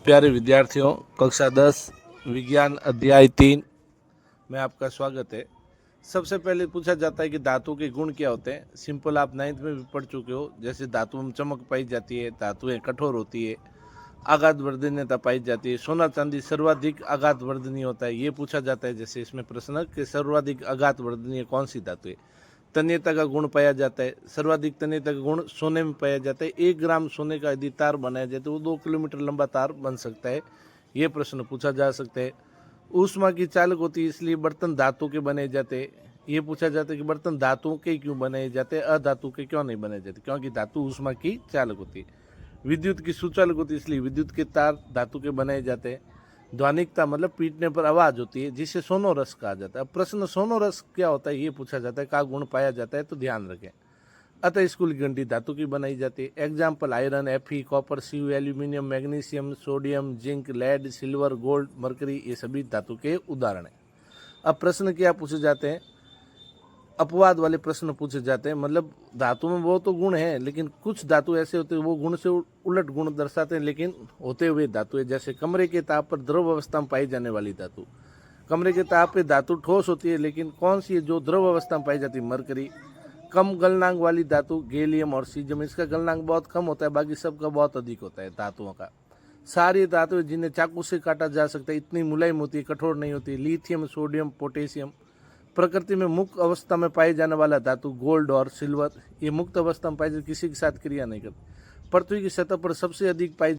प्यारे विद्यार्थियों, कक्षा 10 विज्ञान अध्याय 3 में आपका स्वागत है। सबसे पहले पूछा जाता है कि धातु के गुण क्या होते हैं। सिंपल, आप 9th में भी पढ़ चुके हो। जैसे धातु में चमक पाई जाती है, धातुएं कठोर होती है, आघात वर्धनीयता पाई जाती है, सोना चांदी सर्वाधिक आघात वर्धनीय होता है। ये पूछा जाता है जैसे इसमें प्रश्न कि सर्वाधिक आघात वर्धनीय कौन सी धातु है। तन्यता का गुण पाया जाता है, सर्वाधिक तन्यता का गुण सोने में पाया जाता है। 1 ग्राम सोने का यदि तार बनाया जाए तो वो 2 किलोमीटर लंबा तार बन सकता है। ये प्रश्न पूछा जा सकता है। ऊष्मा की चालक होती है, इसलिए बर्तन धातु के बने जाते हैं। ये पूछा जाता है कि बर्तन धातुओं के क्यों बनाए जाते हैं, अधातु के क्यों नहीं बनाए जाते, क्योंकि धातु ऊष्मा की चालक होती है। विद्युत की सुचालक होती है, इसलिए विद्युत के तार धातु के बनाए जाते हैं। ध्वनिकता मतलब पीटने पर आवाज होती है, जिसे सोनोरस कहा जाता है। अब प्रश्न सोनोरस क्या होता है ये पूछा जाता है, का गुण पाया जाता है, तो ध्यान रखें। अतः स्कूल की घंटी धातु की बनाई जाती है। Example iron, Fe, copper, Cu, aluminium, magnesium, sodium, zinc, lead, silver, gold, mercury, ये सभी धातु के उदाहरण हैं। अब प्रश्न क्या पूछे जाते हैं, अपवाद वाले प्रश्न पूछे जाते हैं। मतलब धातु में वो तो गुण है, लेकिन कुछ धातु ऐसे होते हैं वो गुण से उलट गुण दर्शाते हैं, लेकिन होते हुए धातु है। जैसे कमरे के ताप पर द्रव अवस्था में पाई जाने वाली धातु। कमरे के ताप पे धातु ठोस होती है, लेकिन कौन सी है जो द्रव अवस्था में पाई जाती है, मरकरी। कम गलनांक वाली धातु गैलियम और सीजियम, इसका गलनांक बहुत कम होता है, बाकी सबका बहुत अधिक होता है धातुओं का। सारी धातु जिन्हें चाकू से काटा जा सकता है, इतनी मुलायम होती है, कठोर नहीं होती। Lithium, sodium, potassium. प्रकृति में मुक्त अवस्था में पाए जाने वाला धातु गोल्ड और सिल्वर, ये मुक्त अवस्था में पाई जाती, किसी के साथ क्रिया नहीं करती। पृथ्वी की सतह पर सबसे अधिक पाई